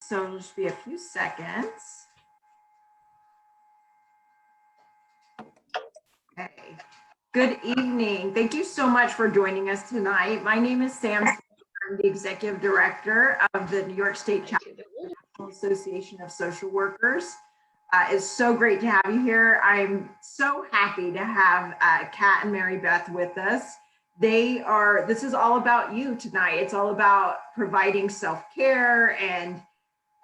So it'll just be a few seconds. Okay. Good evening. Thank you so much for joining us tonight. My name is Sam. I'm the Executive Director of the New York State Chapter of the National Association of Social Workers. It's so great to have you here. I'm so happy to have Kat and Mary Beth with us. This is all about you tonight. It's all about providing self-care and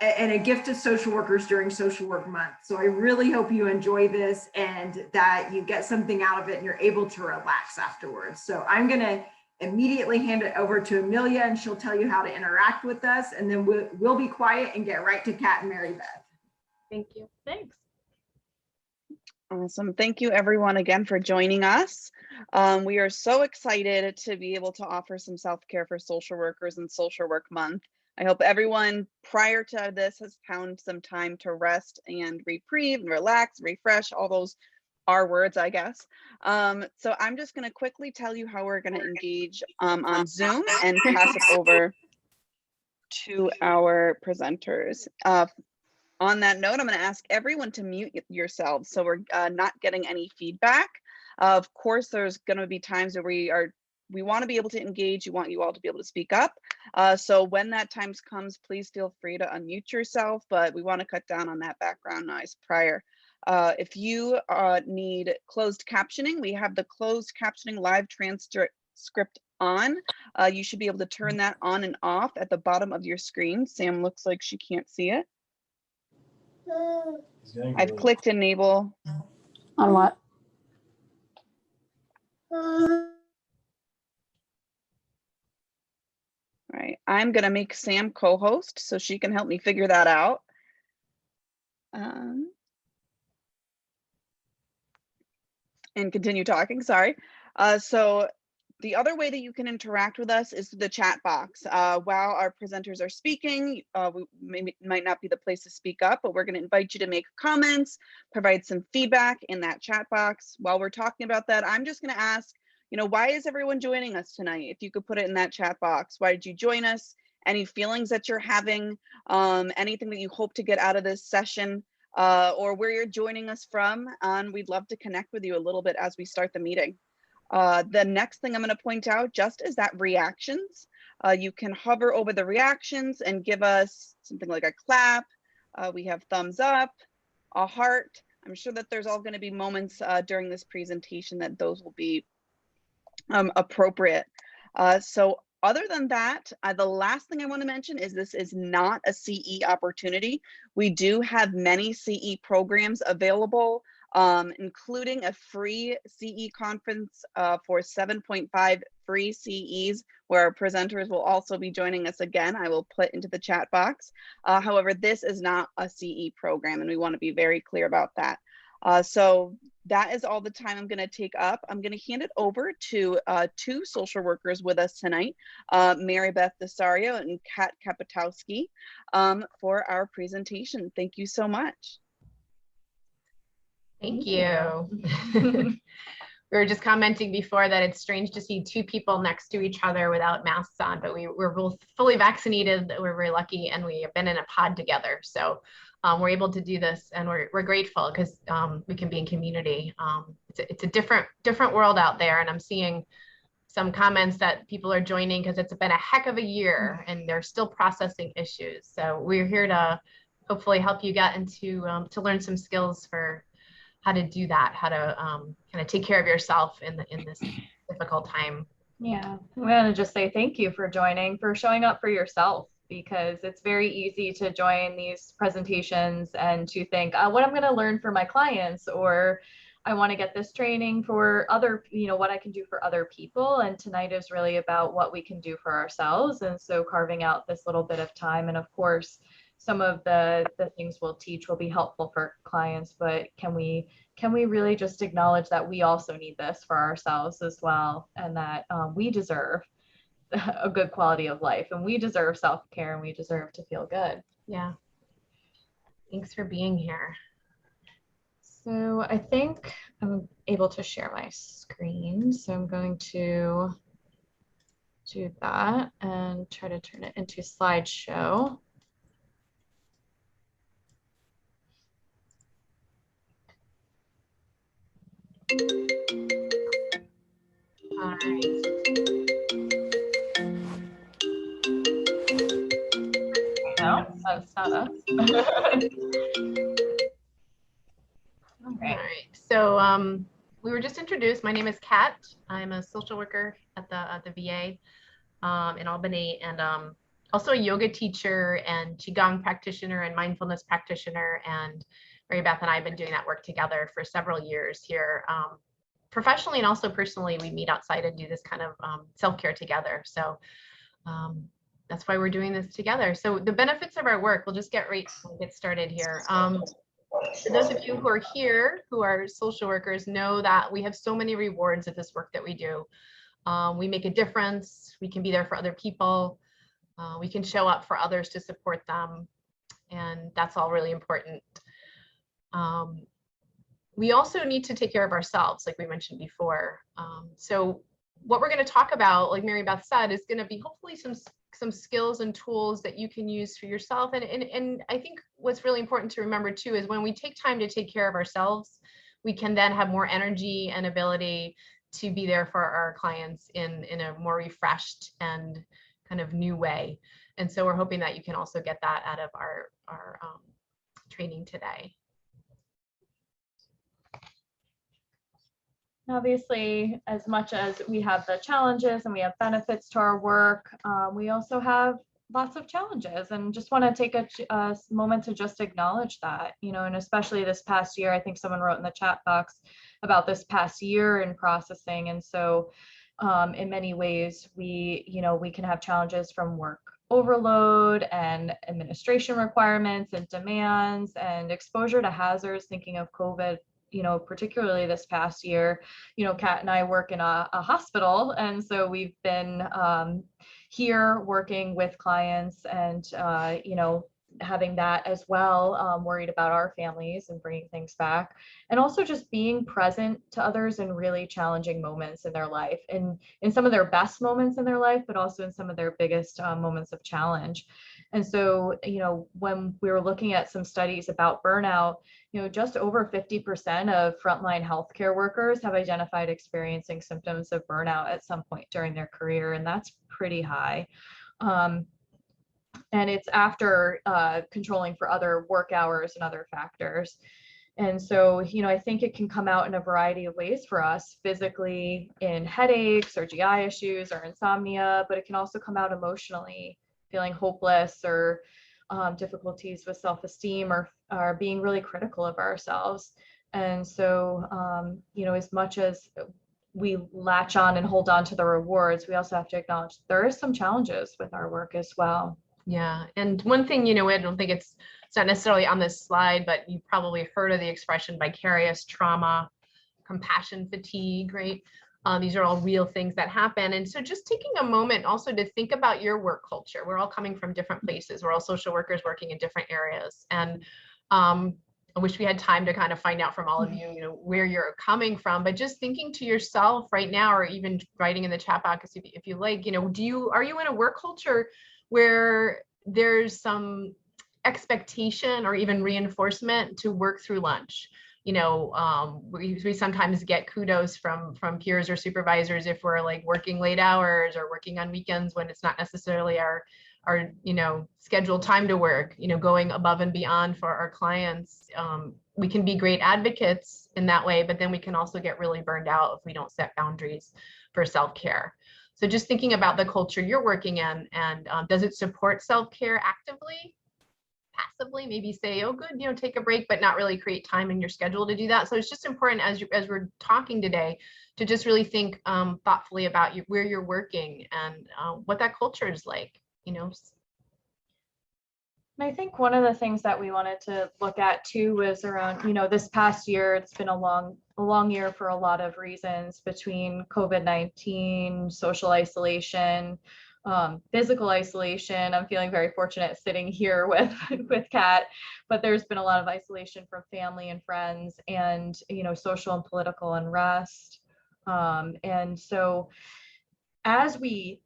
a gift to social workers during Social Work Month. So I really hope you enjoy this and that you get something out of it and you're able to relax afterwards. So I'm gonna immediately hand it over to Amelia and she'll tell you how to interact with us, and then we'll be quiet and get right to Kat and Mary Beth. Thank you. Thanks. Awesome. Thank you everyone again for joining us. We are so excited to be able to offer some self-care for social workers in Social Work Month. I hope everyone prior to this has found some time to rest and reprieve and relax, refresh, all those R words, I guess. So I'm just going to quickly tell you how we're going to engage on Zoom and pass it over to our presenters. On that note, I'm going to ask everyone to mute yourselves so we're not getting any feedback. Of course, there's going to be times where we want to be able to engage. We want you all to be able to speak up. So when that time comes, please feel free to unmute yourself, but we want to cut down on that background noise prior. If you need closed captioning, we have the closed captioning live transcript on. You should be able to turn that on and off at the bottom of your screen. Sam looks like she can't see it. I've clicked enable. On what? Right, I'm gonna make Sam co-host so she can help me figure that out. And continue talking, sorry. So the other way that you can interact with us is the chat box. While our presenters are speaking, we might not be the place to speak up, but we're going to invite you to make comments, provide some feedback in that chat box. While we're talking about that, I'm just going to ask, why is everyone joining us tonight? If you could put it in that chat box. Why did you join us? Any feelings that you're having? Anything that you hope to get out of this session? Or where you're joining us from? We'd love to connect with you a little bit as we start the meeting. The next thing I'm going to point out just is that reactions. You can hover over the reactions and give us something like a clap. We have thumbs up, a heart. I'm sure that there's all going to be moments during this presentation that those will be appropriate. So other than that, the last thing I want to mention is this is not a CE opportunity. We do have many CE programs available, including a free CE conference for 7.5 free CEs, where our presenters will also be joining us again. I will put into the chat box. However, this is not a CE program, and we want to be very clear about that. So that is all the time I'm going to take up. I'm going to hand it over to two social workers with us tonight, Mary Beth DeSario and Kat Capowski, for our presentation. Thank you so much. Thank you. We were just commenting before that it's strange to see two people next to each other without masks on, but we're both fully vaccinated. We're very lucky, and we have been in a pod together. So we're able to do this, and we're grateful because we can be in community. It's a different world out there, and I'm seeing some comments that people are joining because it's been a heck of a year and they're still processing issues. So we're here to hopefully help you get into to learn some skills for how to do that, how to kind of take care of yourself in this difficult time. Yeah, I'm gonna just say thank you for joining, for showing up for yourself, because it's very easy to join these presentations and to think, what I'm gonna learn for my clients, or I want to get this training for other, what I can do for other people. And tonight is really about what we can do for ourselves. And so carving out this little bit of time, and of course, some of the things we'll teach will be helpful for clients, but can we really just acknowledge that we also need this for ourselves as well, and that we deserve a good quality of life, and we deserve self-care, and we deserve to feel good. Yeah. Thanks for being here. So I think I'm able to share my screen. So I'm going to do that and try to turn it into slideshow. All right. No, that's not us. All right. So we were just introduced. My name is Kat. I'm a social worker at the VA in Albany, and also a yoga teacher and Qigong practitioner and mindfulness practitioner. And Mary Beth and I have been doing that work together for several years here. Professionally and also personally, we meet outside and do this kind of self-care together. So that's why we're doing this together. So the benefits of our work, we'll just get started here. For those of you who are here, who are social workers, know that we have so many rewards of this work that we do. We make a difference. We can be there for other people. We can show up for others to support them. And that's all really important. We also need to take care of ourselves, like we mentioned before. So what we're going to talk about, like Mary Beth said, is going to be hopefully some skills and tools that you can use for yourself. And I think what's really important to remember too is when we take time to take care of ourselves, we can then have more energy and ability to be there for our clients in a more refreshed and kind of new way. And so we're hoping that you can also get that out of our training today. Obviously, as much as we have the challenges and we have benefits to our work, we also have lots of challenges, and just want to take a moment to just acknowledge that, and especially this past year, I think someone wrote in the chat box about this past year in processing. And so in many ways, we can have challenges from work overload and administration requirements and demands and exposure to hazards, thinking of COVID, particularly this past year. Kat and I work in a hospital, and so we've been here working with clients and, having that as well, worried about our families and bringing things back, and also just being present to others in really challenging moments in their life, and in some of their best moments in their life, but also in some of their biggest moments of challenge. And so, when we were looking at some studies about burnout, just over 50% of frontline healthcare workers have identified experiencing symptoms of burnout at some point during their career, and that's pretty high. And it's after controlling for other work hours and other factors. And so, I think it can come out in a variety of ways for us, physically in headaches or GI issues or insomnia, but it can also come out emotionally, feeling hopeless or difficulties with self-esteem or being really critical of ourselves. And so, as much as we latch on and hold on to the rewards, we also have to acknowledge there is some challenges with our work as well. Yeah, and one thing, I don't think it's not necessarily on this slide, but you probably heard of the expression vicarious trauma, compassion fatigue, right? These are all real things that happen. And so just taking a moment also to think about your work culture. We're all coming from different places. We're all social workers working in different areas. And I wish we had time to kind of find out from all of you, where you're coming from, but just thinking to yourself right now, or even writing in the chat box if you like, are you in a work culture where there's some expectation or even reinforcement to work through lunch? We sometimes get kudos from peers or supervisors if we're like working late hours or working on weekends when it's not necessarily our scheduled time to work, going above and beyond for our clients. We can be great advocates in that way, but then we can also get really burned out if we don't set boundaries for self-care. So just thinking about the culture you're working in, and does it support self-care actively? Passively, maybe say, oh, good, take a break, but not really create time in your schedule to do that. So it's just important as we're talking today to just really think thoughtfully about where you're working and what that culture is like, And I think one of the things that we wanted to look at too was around, this past year, it's been a long year for a lot of reasons, between COVID-19, social isolation, physical isolation. I'm feeling very fortunate sitting here with Kat, but there's been a lot of isolation from family and friends, and social and political unrest. And so as we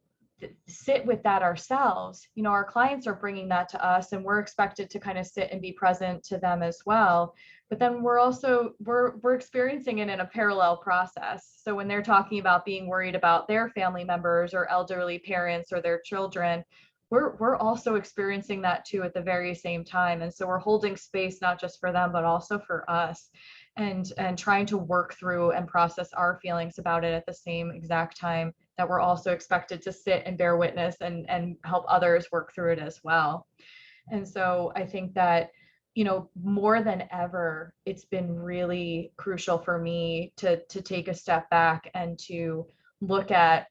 sit with that ourselves. You know, our clients are bringing that to us, and we're expected to kind of sit and be present to them as well. But then we're also we're experiencing it in a parallel process. So when they're talking about being worried about their family members or elderly parents or their children, we're also experiencing that too at the very same time. And so we're holding space not just for them, but also for us, and trying to work through and process our feelings about it at the same exact time that we're also expected to sit and bear witness and help others work through it as well. And so I think that, you know, more than ever, it's been really crucial for me to take a step back and to look at,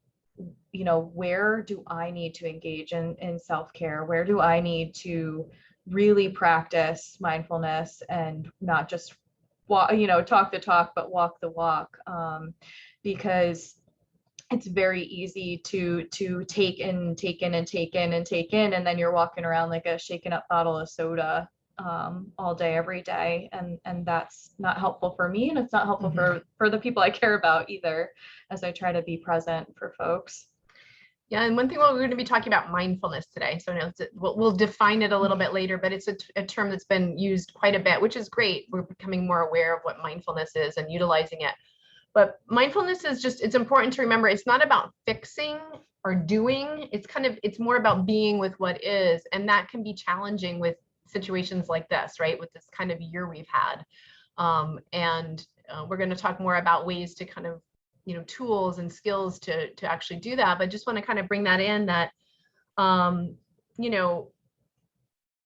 you know, where do I need to engage in self-care? Where do I need to really practice mindfulness and not just walk, you know, talk the talk, but walk the walk? Because it's very easy to take in, and then you're walking around like a shaken up bottle of soda all day, every day. And that's not helpful for me, and it's not helpful for the people I care about either, as I try to be present for folks. Yeah, and one thing, well, we're going to be talking about mindfulness today. So we'll define it a little bit later, but it's a term that's been used quite a bit, which is great. We're becoming more aware of what mindfulness is and utilizing it. But mindfulness is just, it's important to remember, it's not about fixing or doing. It's more about being with what is. And that can be challenging with situations like this, right? With this kind of year we've had. We're going to talk more about ways to kind of, you know, tools and skills to actually do that. But just want to kind of bring that in, that, you know,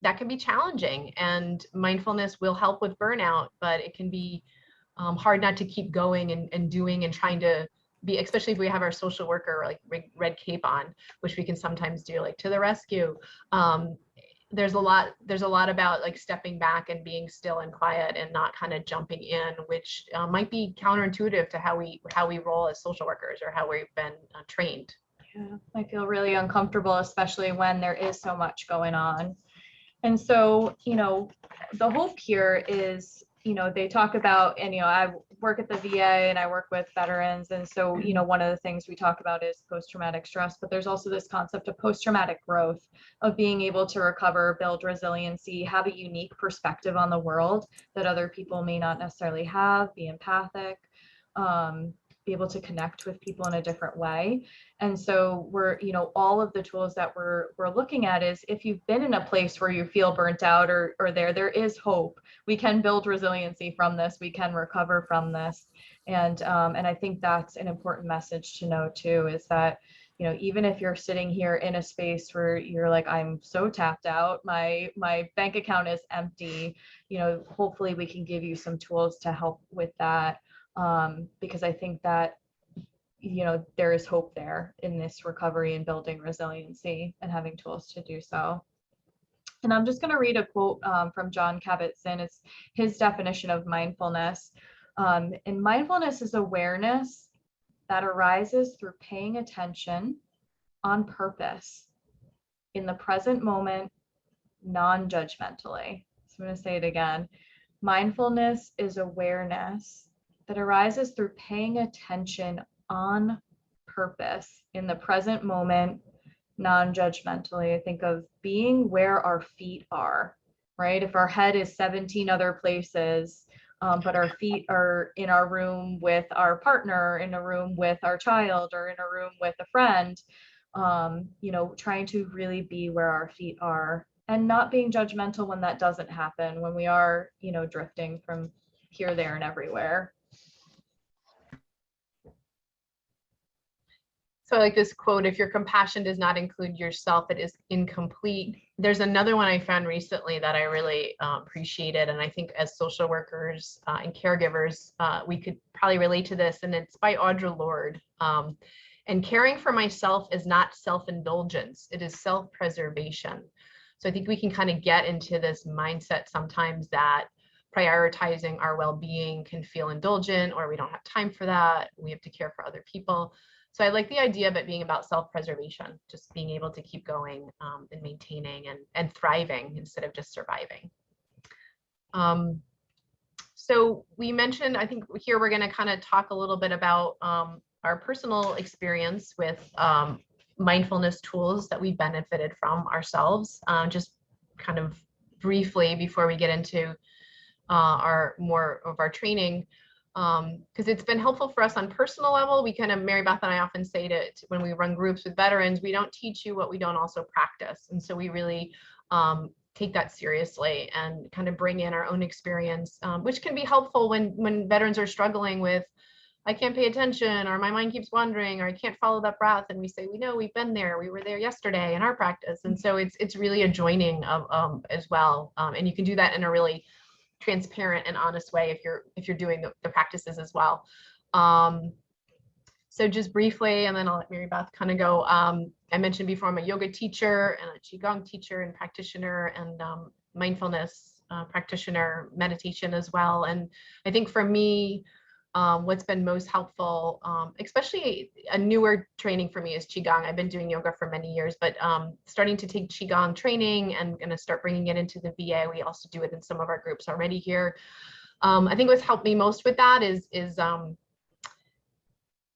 that can be challenging, and mindfulness will help with burnout, but it can be hard not to keep going and doing and trying to be, especially if we have our social worker like red cape on, which we can sometimes do, like to the rescue. There's a lot about like stepping back and being still and quiet and not kind of jumping in, which might be counterintuitive to how we roll as social workers or how we've been trained. Yeah, I feel really uncomfortable, especially when there is so much going on. And so, you know, the hope here is, you know, they talk about, and, you know, I work at the VA and I work with veterans. And so, you know, one of the things we talk about is post-traumatic stress, but there's also this concept of post-traumatic growth, of being able to recover, build resiliency, have a unique perspective on the world that other people may not necessarily have, be empathic, be able to connect with people in a different way. And so we're, you know, all of the tools that we're looking at is, if you've been in a place where you feel burnt out or there is hope. We can build resiliency from this. We can recover from this. And I think that's an important message to know too, is that, you know, even if you're sitting here in a space where you're like, I'm so tapped out, my bank account is empty, you know, hopefully we can give you some tools to help with that. Because I think that, you know, there is hope there in this recovery and building resiliency and having tools to do so. And I'm just going to read a quote from John Kabat-Zinn. It's his definition of mindfulness. And mindfulness is awareness that arises through paying attention on purpose in the present moment, non-judgmentally. So I'm going to say it again. Mindfulness is awareness that arises through paying attention on purpose in the present moment, non-judgmentally. I think of being where our feet are, right? If our head is 17 other places, but our feet are in our room with our partner, in a room with our child, or in a room with a friend, you know, trying to really be where our feet are and not being judgmental when that doesn't happen, when we are, you know, drifting from here, there, and everywhere. So I like this quote, if your compassion does not include yourself, it is incomplete. There's another one I found recently that I really appreciated. And I think as social workers and caregivers, we could probably relate to this. And it's by Audre Lorde. And caring for myself is not self-indulgence, it is self-preservation. So I think we can kind of get into this mindset sometimes that prioritizing our well-being can feel indulgent, or we don't have time for that. We have to care for other people. So I like the idea of it being about self-preservation, just being able to keep going and maintaining and thriving instead of just surviving. So we mentioned, I think here we're going to kind of talk a little bit about our personal experience with mindfulness tools that we benefited from ourselves, just kind of briefly before we get into our more of our training, because it's been helpful for us on personal level. We kind of, Mary Beth and I often say to when we run groups with veterans, we don't teach you what we don't also practice. And so we really take that seriously and kind of bring in our own experience, which can be helpful when veterans are struggling with, I can't pay attention, or my mind keeps wandering, or I can't follow that breath. And we say, we know, we've been there. We were there yesterday in our practice. And so it's really a joining of as well. And you can do that in a really transparent and honest way if you're doing the practices as well. So just briefly, and then I'll let Mary Beth kind of go. I mentioned before, I'm a yoga teacher and a Qigong teacher and practitioner, and mindfulness practitioner, meditation as well. And I think for me, what's been most helpful, especially a newer training for me, is Qigong. I've been doing yoga for many years, but starting to take Qigong training and going to start bringing it into the VA. We also do it in some of our groups already here. I think what's helped me most with that is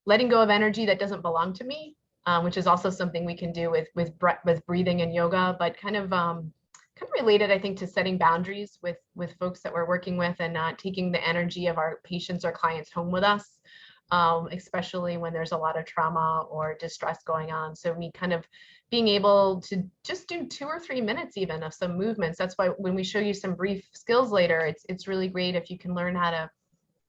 letting go of energy that doesn't belong to me, which is also something we can do with breathing and yoga, but kind of related, I think, to setting boundaries with folks that we're working with, and not taking the energy of our patients or clients home with us, especially when there's a lot of trauma or distress going on. So me kind of being able to just do 2 or 3 minutes even of some movements. That's why when we show you some brief skills later, it's really great if you can learn how to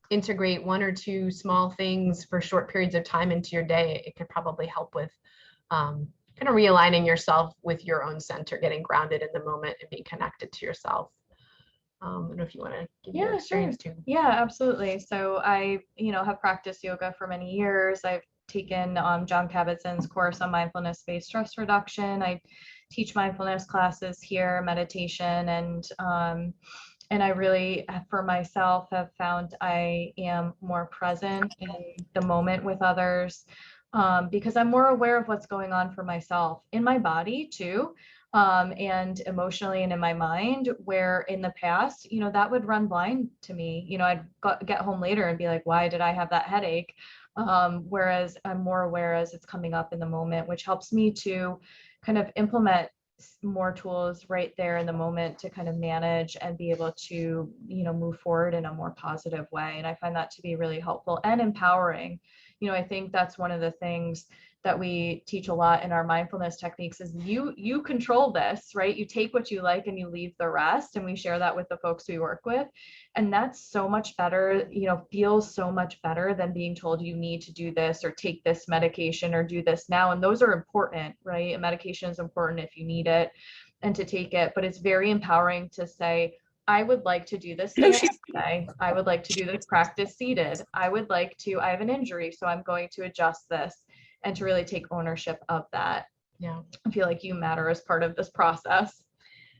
integrate 1 or 2 small things for short periods of time into your day. It could probably help with kind of realigning yourself with your own center, getting grounded in the moment and being connected to yourself. I don't know if you want to give your experience too. Yeah, absolutely. So I, have practiced yoga for many years. I've taken John Kabat-Zinn's course on mindfulness-based stress reduction. I teach mindfulness classes here, meditation, and I really, for myself, have found I am more present in the moment with others, because I'm more aware of what's going on for myself in my body too, and emotionally and in my mind, where in the past, that would run blind to me. I'd get home later and be like, why did I have that headache? Whereas I'm more aware as it's coming up in the moment, which helps me to kind of implement more tools right there in the moment to kind of manage and be able to, move forward in a more positive way. And I find that to be really helpful and empowering. I think that's one of the things that we teach a lot in our mindfulness techniques is you control this, right? You take what you like and you leave the rest. And we share that with the folks we work with. And that's so much better, feels so much better than being told you need to do this or take this medication or do this now. And those are important, right? A medication is important if you need it and to take it, but it's very empowering to say, I would like to do this today. I would like to do this practice seated. I have an injury, so I'm going to adjust this, and to really take ownership of that. Yeah. I feel like you matter as part of this process.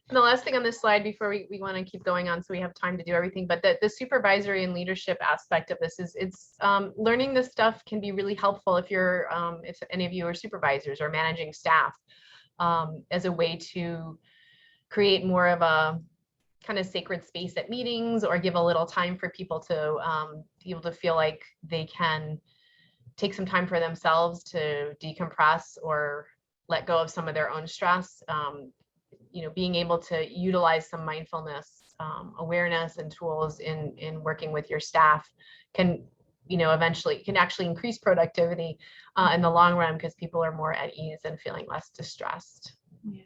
And the last thing on this slide before we want to keep going on, so we have time to do everything, but the supervisory and leadership aspect of this is learning this stuff can be really helpful if you're if any of you are supervisors or managing staff, as a way to create more of a kind of sacred space at meetings, or give a little time for people to be able to feel like they can take some time for themselves to decompress or let go of some of their own stress. Being able to utilize some mindfulness awareness and tools in working with your staff can, eventually can actually increase productivity in the long run, because people are more at ease and feeling less distressed. Yeah.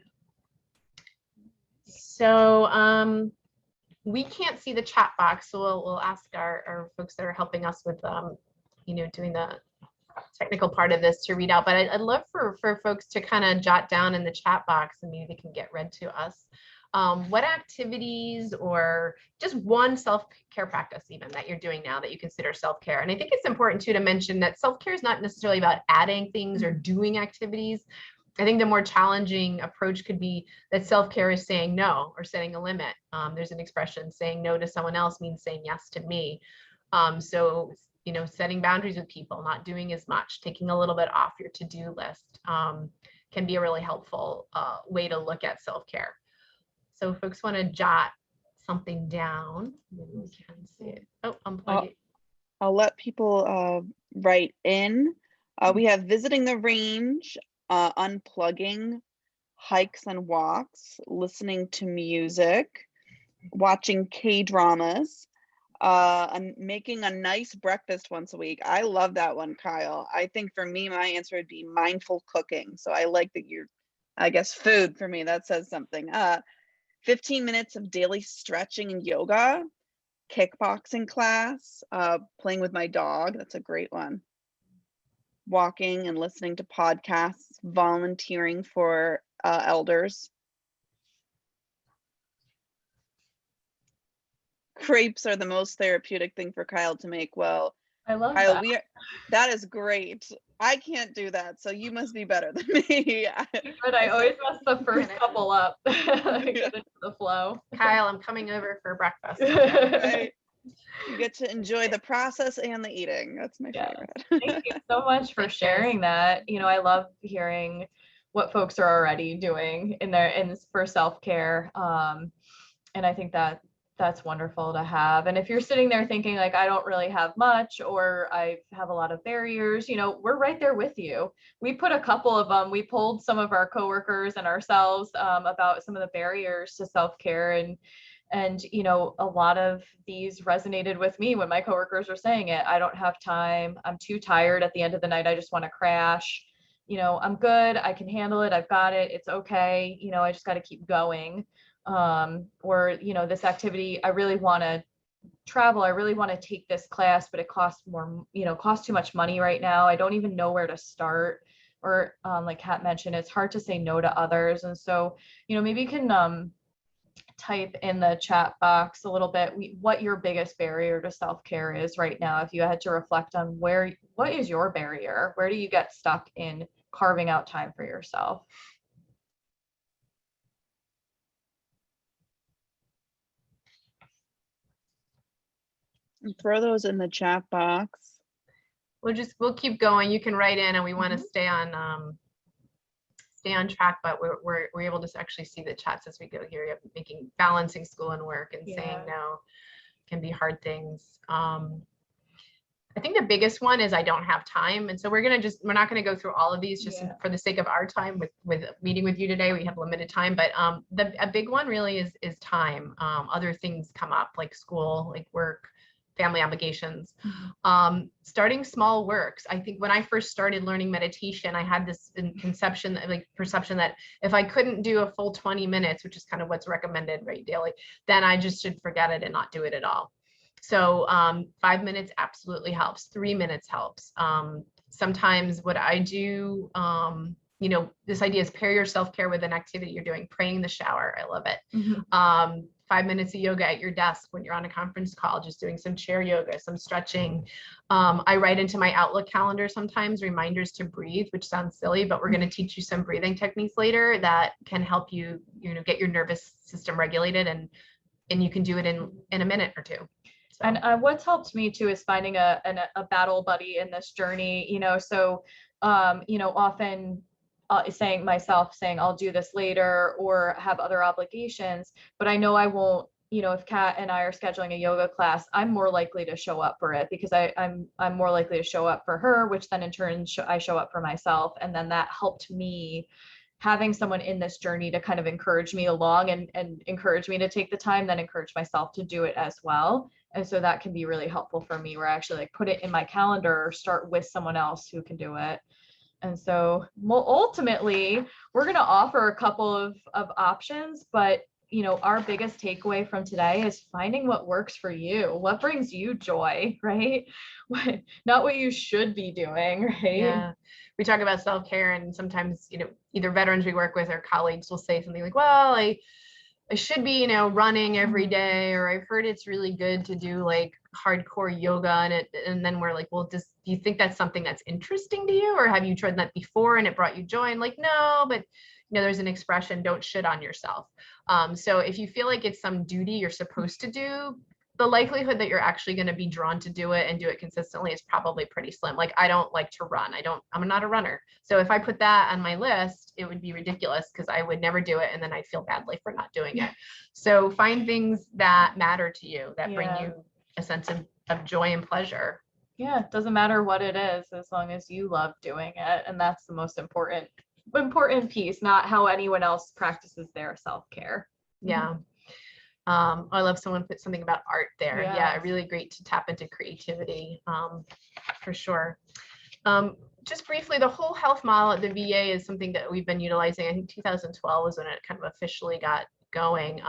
So we can't see the chat box, so we'll ask our folks that are helping us with doing the technical part of this to read out, but I'd love for folks to kind of jot down in the chat box, and maybe they can get read to us, what activities or just one self-care practice even that you're doing now that you consider self-care. And I think it's important too to mention that self-care is not necessarily about adding things or doing activities. I think the more challenging approach could be that self-care is saying no or setting a limit. There's an expression, saying no to someone else means saying yes to me. So setting boundaries with people, not doing as much, taking a little bit off your to-do list can be a really helpful way to look at self-care. So if folks want to jot something down, maybe we can see it. Oh, unplug it. I'll let people write in. We have visiting the range unplugging, hikes and walks, listening to music, watching K-dramas, and making a nice breakfast once a week. I love that one, Kyle. I think for me, my answer would be mindful cooking. So I like that I guess food for me, that says something. 15 minutes of daily stretching and yoga, kickboxing class, playing with my dog. That's a great one. Walking and listening to podcasts, volunteering for elders. Crepes are the most therapeutic thing for Kyle to make. Well, I love Kyle, that. that is great. I can't do that, so you must be better than me. But I always mess the first Minute. couple up. Get into the flow. Kyle, I'm coming over for breakfast. Right? You get to enjoy the process and the eating. That's my Yeah. favorite. Thank you so much for Thanks, sharing that. You know, I love hearing what folks are already doing for self-care. And I think that's wonderful to have. And if you're sitting there thinking like, I don't really have much, or I have a lot of barriers, you know, we're right there with you. We put a couple of them, we polled some of our coworkers and ourselves about some of the barriers to self-care, and you know, a lot of these resonated with me when my coworkers were saying it. I don't have time. I'm too tired at the end of the night. I just want to crash. You know, I'm good. I can handle it. I've got it. It's okay. You know, I just got to keep going. Or, you know, this activity, I really want to travel. I really want to take this class, but it costs more, you know, costs too much money right now. I don't even know where to start. Or like Kat mentioned, it's hard to say no to others. And so, you know, maybe you can type in the chat box a little bit what your biggest barrier to self-care is right now. If you had to reflect on what is your barrier? Where do you get stuck in carving out time for yourself? Throw those in the chat box. We'll keep going. You can write in, and we want to stay on track, but we're able to actually see the chats as we go here. You have balancing school and work, and saying no can be hard things. I think the biggest one is I don't have time. And so we're not going to go through all of these just for the sake of our time with meeting with you today. We have limited time, but a big one really is time. Other things come up like school, like work, family obligations. Starting small works. I think when I first started learning meditation, I had this perception that if I couldn't do a full 20 minutes, which is kind of what's recommended right daily, then I just should forget it and not do it at all. So 5 minutes absolutely helps. 3 minutes helps. Sometimes what I do, you know, this idea is pair your self-care with an activity you're doing, praying in the shower. I love it. 5 minutes of yoga at your desk when you're on a conference call, just doing some chair yoga, some stretching. I write into my Outlook calendar sometimes reminders to breathe, which sounds silly, but we're going to teach you some breathing techniques later that can help you, you know, get your nervous system regulated, and you can do it in a minute or two. So. And what's helped me too is finding a battle buddy in this journey, you know, so, you know, often saying I'll do this later or have other obligations, but I know I won't, you know, if Kat and I are scheduling a yoga class, I'm more likely to show up for it because I'm more likely to show up for her, which then in turn I show up for myself. And then that helped me having someone in this journey to kind of encourage me along and encourage me to take the time, then encourage myself to do it as well. And so that can be really helpful for me where I actually like put it in my calendar or start with someone else who can do it. And so ultimately, we're going to offer a couple of options, but you know, our biggest takeaway from today is finding what works for you, what brings you joy, right? Not what you should be doing, right? Yeah. We talk about self-care, and sometimes, you know, either veterans we work with or colleagues will say something like, well, I should be, you know, running every day, or I've heard it's really good to do like hardcore yoga, and then we're like, well, do you think that's something that's interesting to you, or have you tried that before and it brought you joy? And like, no, but you know, there's an expression, don't shit on yourself. So if you feel like it's some duty you're supposed to do, the likelihood that you're actually going to be drawn to do it and do it consistently is probably pretty slim. Like, I don't like to run. I'm not a runner. So if I put that on my list, it would be ridiculous because I would never do it. And then I'd feel badly for not doing it. So find things that matter to you, that bring you a sense of joy and pleasure. Yeah, it doesn't matter what it is, as long as you love doing it. And that's the most important important piece, not how anyone else practices their self-care. Yeah. I love someone put something about art there. Yes. Yeah, really great to tap into creativity, for sure. Just briefly, the whole health model at the VA is something that we've been utilizing. I think 2012 was when it kind of officially got going.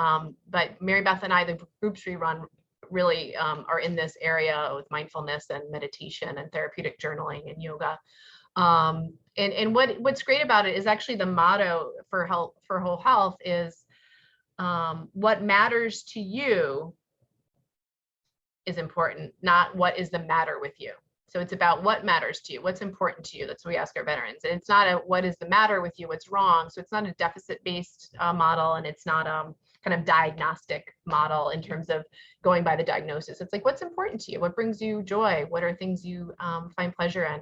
But Mary Beth and I, the groups we run, really are in this area with mindfulness and meditation and therapeutic journaling and yoga. And what's great about it is actually the motto for whole health is what matters to you is important, not what is the matter with you. So it's about what matters to you, what's important to you. That's what we ask our veterans. And it's not a what is the matter with you, what's wrong. So it's not a deficit-based model, and it's not kind of diagnostic model in terms of going by the diagnosis. It's like, what's important to you? What brings you joy? What are things you find pleasure in?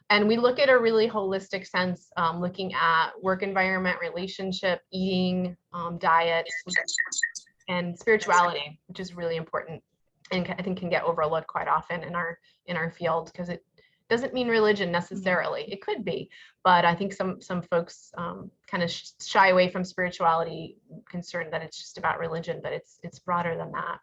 And we look at a really holistic sense, looking at work environment, relationship, eating, diet, and spirituality, which is really important, and I think can get overlooked quite often in our field, because it doesn't mean religion necessarily. It could be, but I think some folks kind of shy away from spirituality, concerned that it's just about religion, but it's broader than that.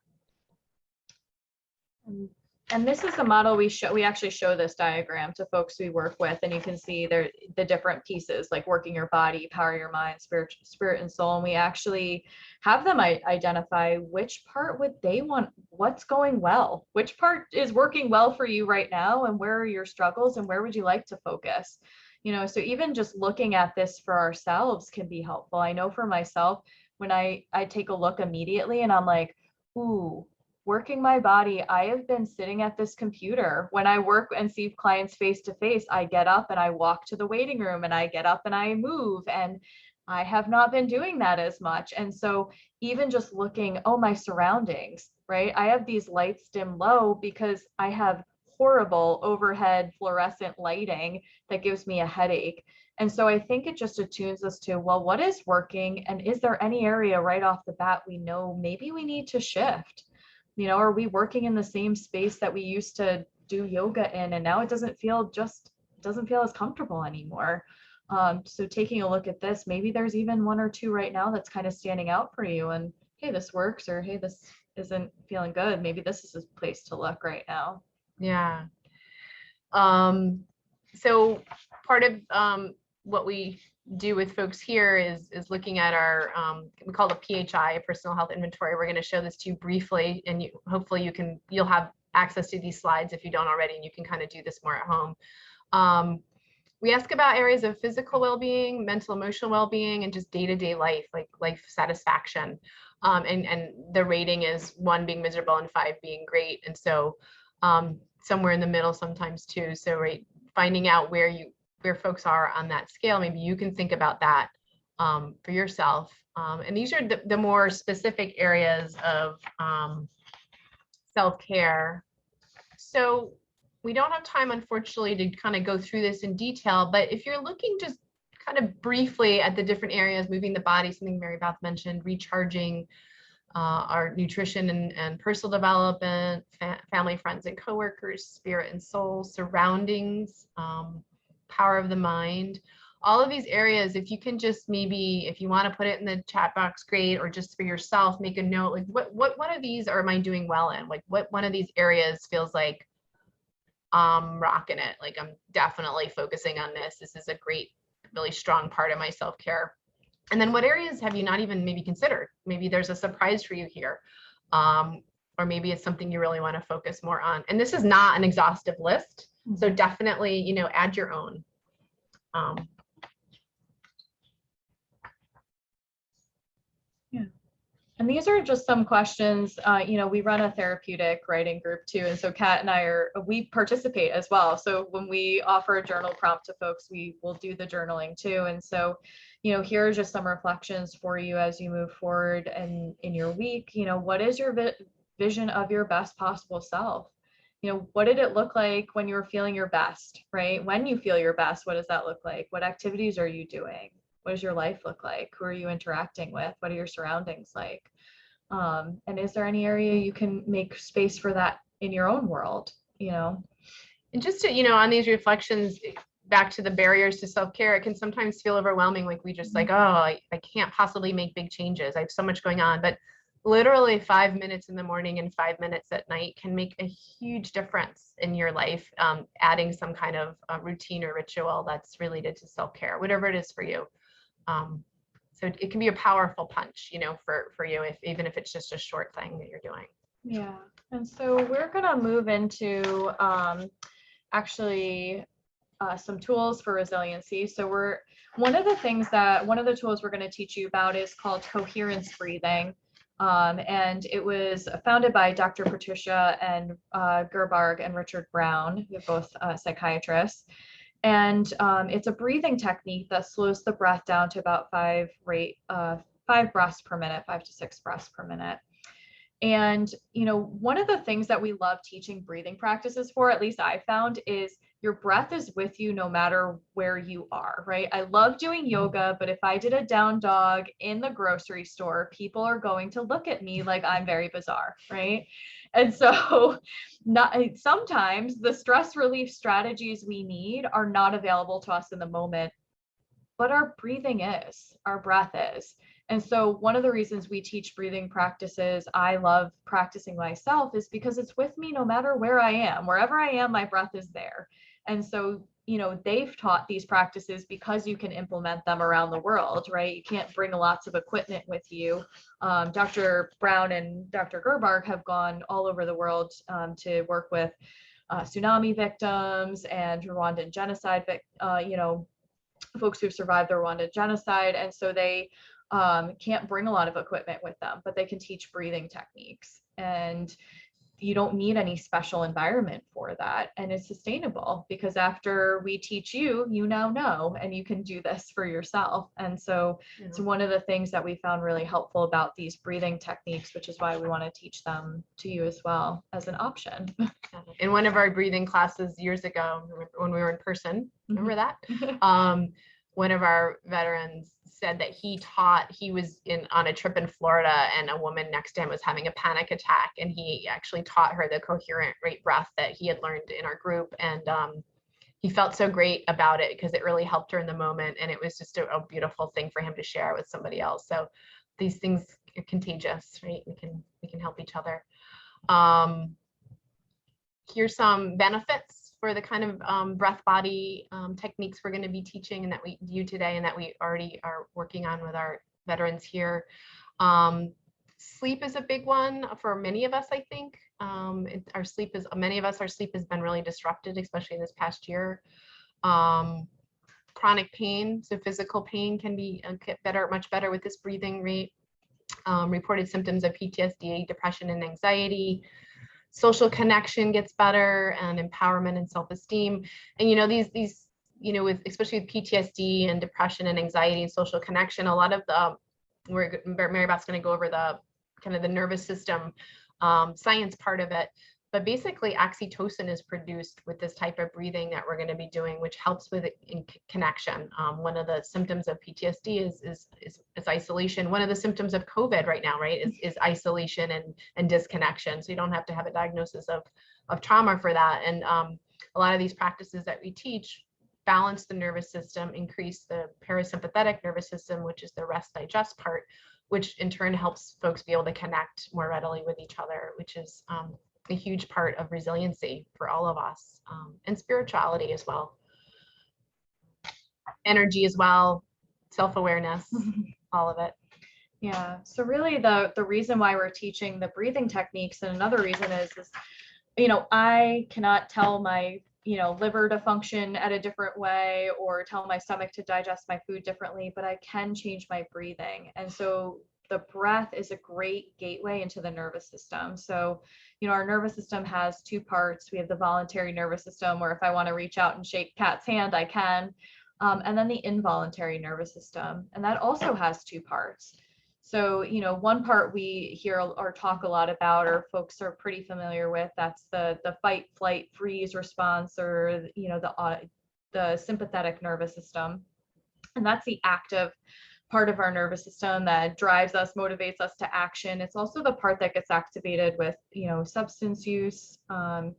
And this is the model we actually show this diagram to folks we work with, and you can see there the different pieces, like working your body, power your mind, spirit and soul. And we actually have them identify which part would they want, what's going well, which part is working well for you right now, and where are your struggles, and where would you like to focus? So even just looking at this for ourselves can be helpful. I know for myself, when I take a look immediately and I'm like, ooh, working my body, I have been sitting at this computer. When I work and see clients face to face, I get up and I walk to the waiting room, and I get up and I move, and I have not been doing that as much. And so even just looking, my surroundings, right? I have these lights dim low because I have horrible overhead fluorescent lighting that gives me a headache. And so I think it just attunes us to, well, what is working? And is there any area right off the bat we know maybe we need to shift? Are we working in the same space that we used to do yoga in, and now it doesn't feel as comfortable anymore? So taking a look at this, maybe there's even one or two right now that's kind of standing out for you, and hey, this works, or hey, this isn't feeling good. Maybe this is a place to look right now. Yeah. So part of what we do with folks here is looking at our we call it a PHI, a personal health inventory. We're going to show this to you briefly, and hopefully you'll have access to these slides if you don't already, and you can kind of do this more at home. We ask about areas of physical well-being, mental, emotional well-being, and just day-to-day life, like life satisfaction. And the rating is 1 being miserable and 5 being great. And so somewhere in the middle sometimes too. So right, finding out where folks are on that scale, maybe you can think about that for yourself. And these are the more specific areas of self-care. So we don't have time, unfortunately, to kind of go through this in detail, but if you're looking just kind of briefly at the different areas, moving the body, something Mary Beth mentioned, recharging, our nutrition and personal development, family, friends, and coworkers, spirit and soul, surroundings, power of the mind, all of these areas, if you can just maybe, if you want to put it in the chat box, great, or just for yourself, make a note, like what one of these am I doing well in? Like what one of these areas feels like I'm rocking it, like I'm definitely focusing on this. This is a great, really strong part of my self-care. And then what areas have you not even maybe considered? Maybe there's a surprise for you here. Or maybe it's something you really want to focus more on. And this is not an exhaustive list. So definitely, add your own. Yeah. And these are just some questions. We run a therapeutic writing group too. And so Kat and we participate as well. So when we offer a journal prompt to folks, we will do the journaling too. And so, here are just some reflections for you as you move forward and in your week. What is your vision of your best possible self? What did it look like when you were feeling your best, right? When you feel your best, what does that look like? What activities are you doing? What does your life look like? Who are you interacting with? What are your surroundings like? And is there any area you can make space for that in your own world? And just to, on these reflections, back to the barriers to self-care, it can sometimes feel overwhelming. Like we just like, oh, I can't possibly make big changes. I have so much going on. But literally 5 minutes in the morning and 5 minutes at night can make a huge difference in your life. Adding some kind of routine or ritual that's related to self-care, whatever it is for you. So it can be a powerful punch, you know, for you, even if it's just a short thing that you're doing. Yeah. And so we're going to move into actually some tools for resiliency. So one of the tools we're going to teach you about is called Coherence Breathing. And it was founded by Dr. Patricia and Gerbarg and Richard Brown, who are both psychiatrists. And it's a breathing technique that slows the breath down to about 5 breaths per minute, 5 to 6 breaths per minute. And, you know, one of the things that we love teaching breathing practices for, at least I found, is your breath is with you no matter where you are, right? I love doing yoga, but if I did a down dog in the grocery store, people are going to look at me like I'm very bizarre, right? And so sometimes the stress relief strategies we need are not available to us in the moment, but our breathing is, our breath is. And so one of the reasons we teach breathing practices, I love practicing myself, is because it's with me no matter where I am. Wherever I am, my breath is there. And so, you know, they've taught these practices because you can implement them around the world, right? You can't bring lots of equipment with you. Dr. Brown and Dr. Gerbarg have gone all over the world to work with tsunami victims and Rwandan genocide, folks who've survived the Rwandan genocide. And so they can't bring a lot of equipment with them, but they can teach breathing techniques. And you don't need any special environment for that. And it's sustainable because after we teach you, you now know, and you can do this for yourself. And so it's one of the things that we found really helpful about these breathing techniques, which is why we want to teach them to you as well as an option. In one of our breathing classes years ago, when we were in person, remember that? One of our veterans said that he was on a trip in Florida and a woman next to him was having a panic attack, and he actually taught her the coherent rate breath that he had learned in our group. And he felt so great about it because it really helped her in the moment. And it was just a beautiful thing for him to share with somebody else. So these things are contagious, right? We can help each other. Here's some benefits for the kind of breath body techniques we're going to be teaching and that we do today and that we already are working on with our veterans here. Sleep is a big one for many of us, I think. Our sleep has been really disrupted, especially this past year. Chronic pain, so physical pain can be much better with this breathing rate. Reported symptoms of PTSD, depression, and anxiety. Social connection gets better, and empowerment and self-esteem. And you know, these especially with PTSD and depression and anxiety and social connection, a lot of Mary Beth's going to go over the kind of the nervous system science part of it. But basically, oxytocin is produced with this type of breathing that we're going to be doing, which helps with connection. One of the symptoms of PTSD is isolation. One of the symptoms of COVID right now, right, is isolation and disconnection. So you don't have to have a diagnosis of trauma for that. And a lot of these practices that we teach balance the nervous system, increase the parasympathetic nervous system, which is the rest digest part, which in turn helps folks be able to connect more readily with each other, which is a huge part of resiliency for all of us, and spirituality as well. Energy as well, self-awareness, all of it. Yeah, so really the reason why we're teaching the breathing techniques, and another reason is I cannot tell my liver to function at a different way or tell my stomach to digest my food differently, but I can change my breathing. And so the breath is a great gateway into the nervous system. So, our nervous system has 2 parts. We have the voluntary nervous system, where if I want to reach out and shake Kat's hand, I can. And then the involuntary nervous system. And that also has 2 parts. So, one part we hear or talk a lot about, or folks are pretty familiar with, that's the fight, flight, freeze response, or, the sympathetic nervous system. And that's the active part of our nervous system that drives us, motivates us to action. It's also the part that gets activated with, substance use, and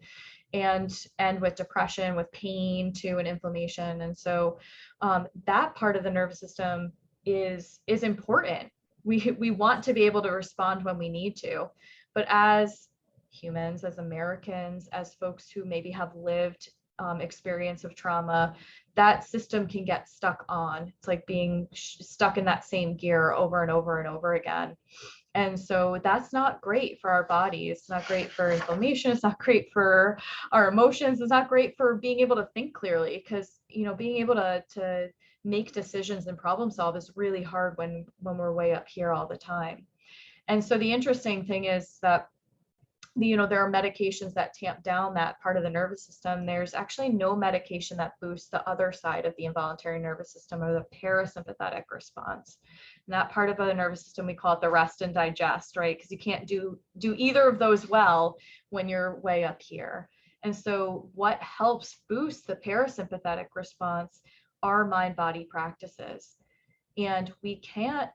with depression, with pain too, and inflammation. And so that part of the nervous system is important. We want to be able to respond when we need to, but as humans, as Americans, as folks who maybe have lived experience of trauma, that system can get stuck on. It's like being stuck in that same gear over and over and over again. And so that's not great for our bodies. It's not great for inflammation. It's not great for our emotions. It's not great for being able to think clearly, because, being able to make decisions and problem solve is really hard when we're way up here all the time. And so the interesting thing is that there are medications that tamp down that part of the nervous system. There's actually no medication that boosts the other side of the involuntary nervous system, or the parasympathetic response. And that part of the nervous system, we call it the rest and digest, right? Because you can't do either of those well when you're way up here. And so what helps boost the parasympathetic response are mind-body practices. And we can't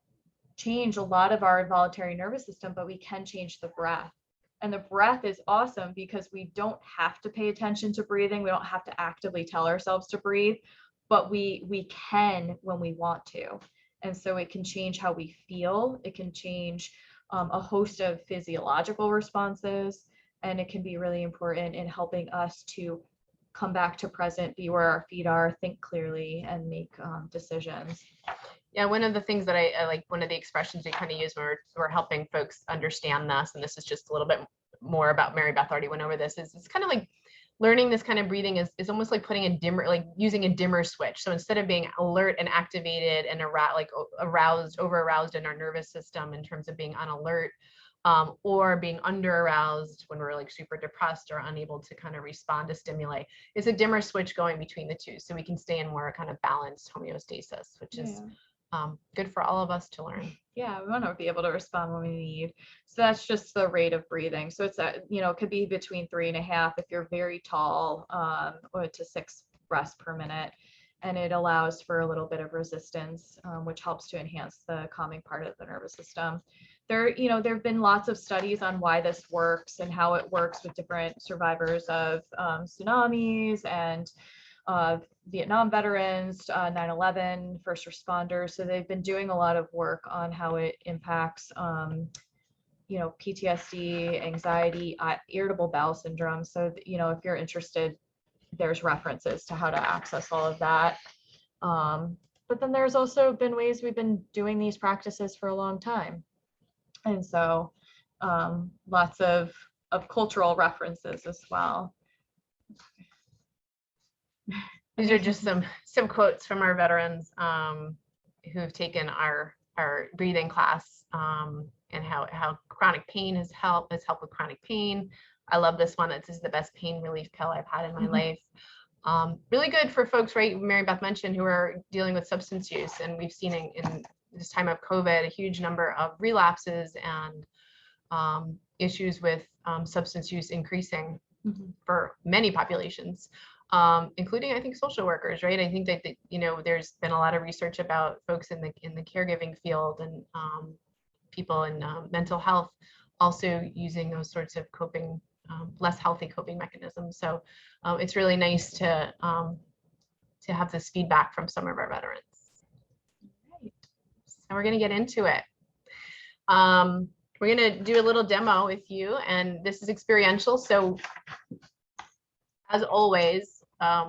change a lot of our involuntary nervous system, but we can change the breath. And the breath is awesome because we don't have to pay attention to breathing. We don't have to actively tell ourselves to breathe, but we can when we want to. And so it can change how we feel. It can change a host of physiological responses, and it can be really important in helping us to come back to present, be where our feet are, think clearly, and make decisions. Yeah, one of the things that I like, one of the expressions we kind of use when we're helping folks understand this, and this is just a little bit more about, Mary Beth already went over this, is it's kind of like learning this kind of breathing is almost like putting a dimmer, like using a dimmer switch. So instead of being alert and activated and over aroused in our nervous system in terms of being on alert, or being under aroused when we're like super depressed or unable to kind of respond to stimuli, is a dimmer switch going between the two, so we can stay in more kind of balanced homeostasis, which is good for all of us to learn. Yeah, we want to be able to respond when we need. So that's just the rate of breathing. So it's it could be between 3.5 if you're very tall, or to 6 breaths per minute. And it allows for a little bit of resistance, which helps to enhance the calming part of the nervous system. There have been lots of studies on why this works and how it works with different survivors of tsunamis and Vietnam veterans, 9/11, first responders. So they've been doing a lot of work on how it impacts, PTSD, anxiety, irritable bowel syndrome. So, if you're interested, there's references to how to access all of that. But then there's also been ways we've been doing these practices for a long time. And so lots of cultural references as well. These are just some quotes from our veterans who have taken our breathing class, and how chronic pain has helped with chronic pain. I love this one. This is the best pain relief pill I've had in my life. Really good for folks, right? Mary Beth mentioned, who are dealing with substance use, and we've seen in this time of COVID a huge number of relapses and issues with substance use increasing for many populations. Including, I think, social workers, right? I think that there's been a lot of research about folks in the caregiving field and people in mental health also using those sorts of coping, less healthy coping mechanisms. So it's really nice to have this feedback from some of our veterans. Right. So we're going to get into it. We're going to do a little demo with you, and this is experiential. So as always,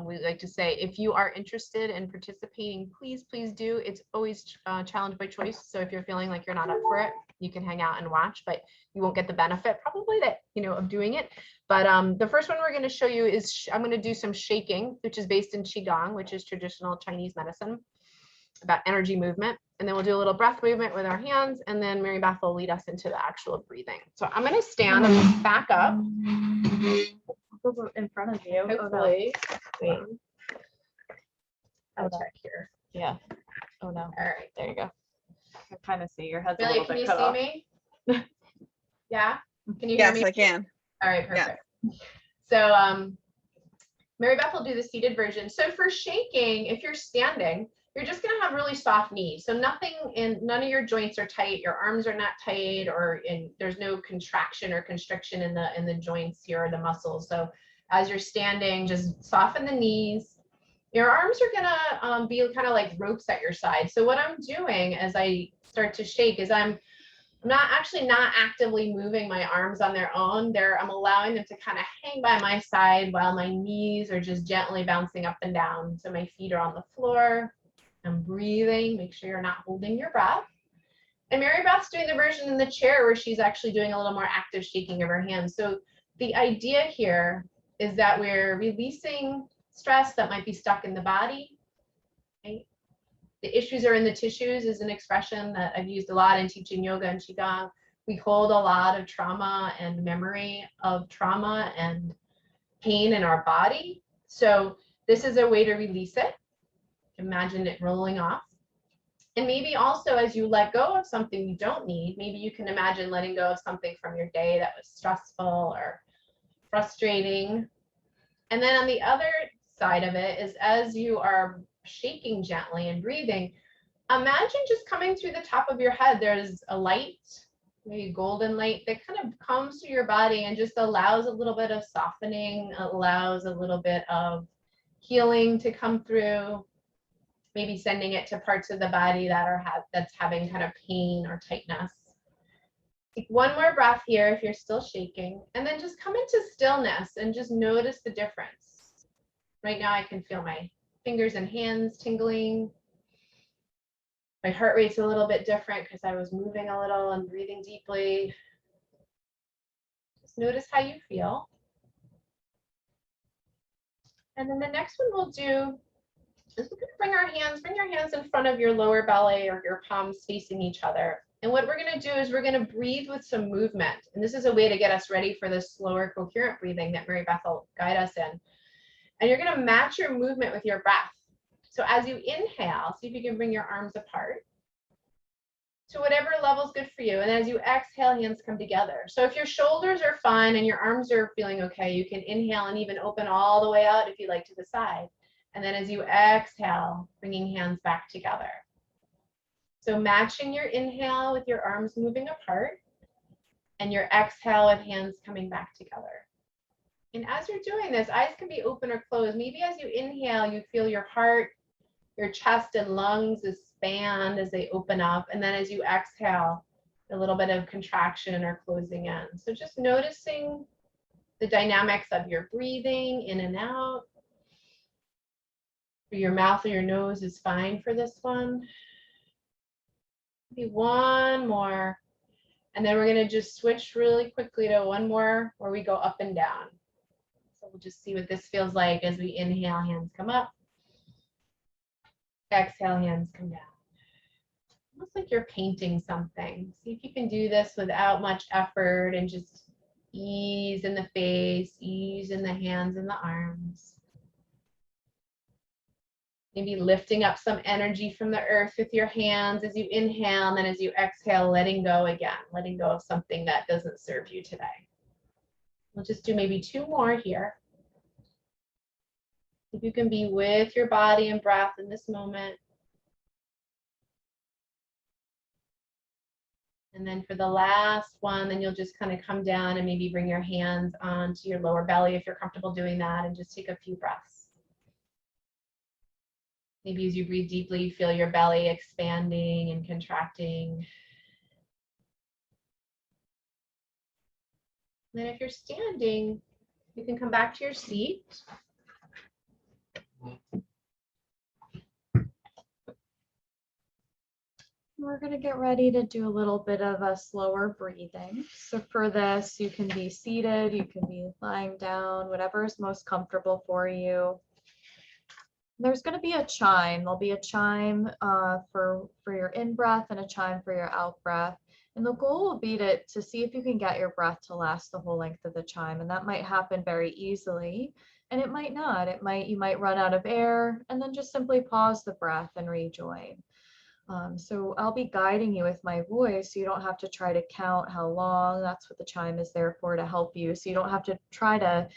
we like to say, if you are interested in participating, please do. It's always challenge by choice. So if you're feeling like you're not up for it, you can hang out and watch, but you won't get the benefit probably of doing it. But the first one we're going to show you is, I'm going to do some shaking, which is based in Qi Gong, which is traditional Chinese medicine, about energy movement. And then we'll do a little breath movement with our hands, and then Mary Beth will lead us into the actual breathing. So I'm going to stand and back up. In front of you. Hopefully. Wait. I'll check here. Yeah. Oh no. All right. There you go. I kind of see your head's a Billy, little can bit you cut see off. me? Yeah. Can you hear Yes, me? I can. All right. Perfect. So Mary Beth will do the seated version. So for shaking, if you're standing, you're just going to have really soft knees. So none of your joints are tight. Your arms are not tight, there's no contraction or constriction in the joints here or the muscles. So as you're standing, just soften the knees. Your arms are gonna be kind of like ropes at your side. So what I'm doing as I start to shake is I'm not actively moving my arms on their own. I'm allowing them to kind of hang by my side while my knees are just gently bouncing up and down. So my feet are on the floor. I'm breathing. Make sure you're not holding your breath. And Mary Beth's doing the version in the chair where she's actually doing a little more active shaking of her hands. So the idea here is that we're releasing stress that might be stuck in the body. Right? The issues are in the tissues is an expression that I've used a lot in teaching yoga and Qigong. We hold a lot of trauma and memory of trauma and pain in our body. So this is a way to release it. Imagine it rolling off. And maybe also as you let go of something you don't need, maybe you can imagine letting go of something from your day that was stressful or frustrating. And then on the other side of it is as you are shaking gently and breathing, imagine just coming through the top of your head, there's a light, maybe golden light that kind of comes through your body and just allows a little bit of softening, allows a little bit of healing to come through, maybe sending it to parts of the body that's having kind of pain or tightness. Take one more breath here if you're still shaking, and then just come into stillness and just notice the difference. Right now I can feel my fingers and hands tingling. My heart rate's a little bit different because I was moving a little and breathing deeply. Just notice how you feel. And then the next one we'll do is we're going to bring your hands in front of your lower belly or your palms facing each other. And what we're going to do is we're going to breathe with some movement. And this is a way to get us ready for this slower coherent breathing that Mary Beth will guide us in. And you're going to match your movement with your breath. So as you inhale, see if you can bring your arms apart to whatever level is good for you. And as you exhale, hands come together. So if your shoulders are fine and your arms are feeling okay, you can inhale and even open all the way out if you like to the side. And then as you exhale, bringing hands back together. So matching your inhale with your arms moving apart and your exhale with hands coming back together. And as you're doing this, eyes can be open or closed. Maybe as you inhale, you feel your heart, your chest and lungs expand as they open up. And then as you exhale, a little bit of contraction or closing in. So just noticing the dynamics of your breathing in and out. Your mouth or your nose is fine for this one. Maybe one more. And then we're going to just switch really quickly to one more where we go up and down. So we'll just see what this feels like as we inhale, hands come up. Exhale, hands come down. Almost like you're painting something. See if you can do this without much effort and just ease in the face, ease in the hands and the arms. Maybe lifting up some energy from the earth with your hands as you inhale, and then as you exhale, letting go again, letting go of something that doesn't serve you today. We'll just do maybe two more here. If you can be with your body and breath in this moment. And then for the last one, then you'll just kind of come down and maybe bring your hands onto your lower belly if you're comfortable doing that, and just take a few breaths. Maybe as you breathe deeply, you feel your belly expanding and contracting. And then if you're standing, you can come back to your seat. We're going to get ready to do a little bit of a slower breathing. So for this, you can be seated, you can be lying down, whatever is most comfortable for you. There's going to be a chime. There'll be a chime for your in-breath and a chime for your out-breath. And the goal will be to see if you can get your breath to last the whole length of the chime. And that might happen very easily, and it might not. You might run out of air, and then just simply pause the breath and rejoin. So I'll be guiding you with my voice, so you don't have to try to count how long. That's what the chime is there for, to help you. So you don't have to try to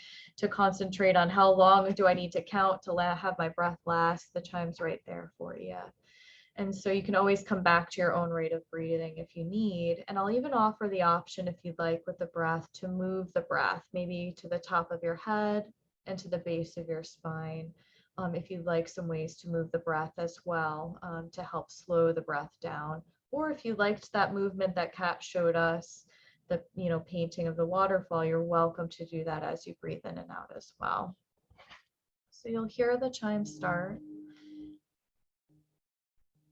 concentrate on how long do I need to count to have my breath last. The chime's right there for you. And so you can always come back to your own rate of breathing if you need. And I'll even offer the option, if you'd like, with the breath, to move the breath, maybe to the top of your head and to the base of your spine. If you'd like some ways to move the breath as well, to help slow the breath down. Or if you liked that movement that Kat showed us, the painting of the waterfall, you're welcome to do that as you breathe in and out as well. So you'll hear the chime start.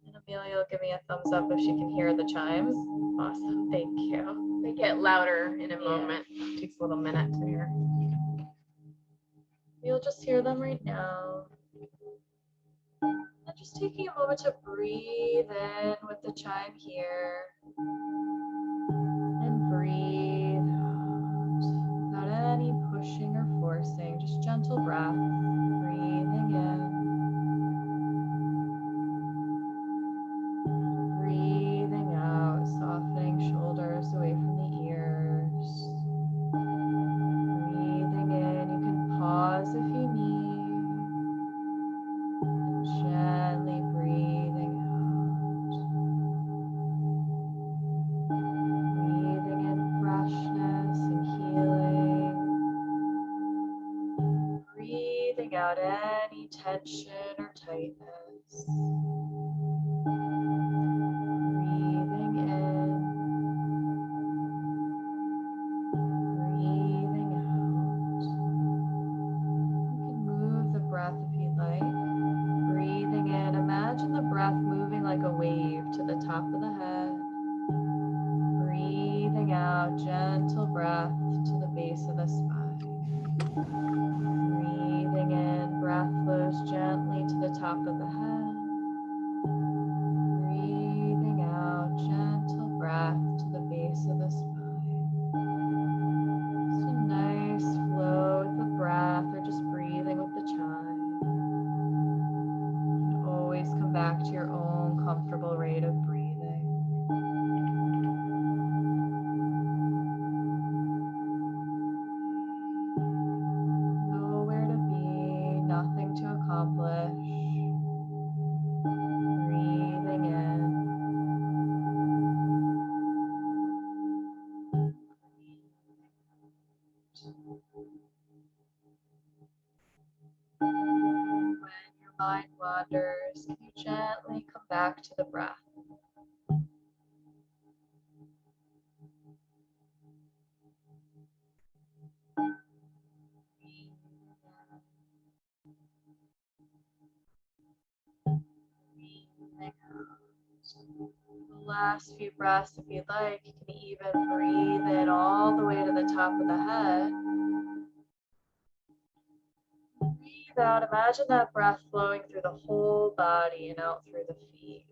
And Amelia will give me a thumbs up if she can hear the chimes. Awesome, thank you. They get louder in a moment. It takes a little minute to hear. You'll just hear them right now. And just taking a moment to breathe in with the chime here. And breathe out without any pushing or forcing, just gentle breath. Breathing in. Breathing out, softening shoulders away from the ears. Breathing in, you can pause if you need. And gently breathing out. Breathing in freshness and healing. Breathing out any tension or tightness. Breathing in. Breathing out. You can move the breath if you'd like. Breathing in, imagine the breath moving like a wave to the top of the head. Breathing out, gentle breath to the base of the spine. Breathing in, breath flows gently to the top of the head. Breathing out, gentle breath to the base of the spine. Just a nice flow with the breath, or just breathing with the chime. You can always come back to your own comfortable rate of breathing. Nowhere to be, nothing to accomplish. Breathing in. When your mind wanders, can you gently come back to the breath? Breathing out. The last few breaths, if you'd like, you can even breathe in all the way to the top of the head. Breathe out. Imagine that breath flowing through the whole body and out through the feet.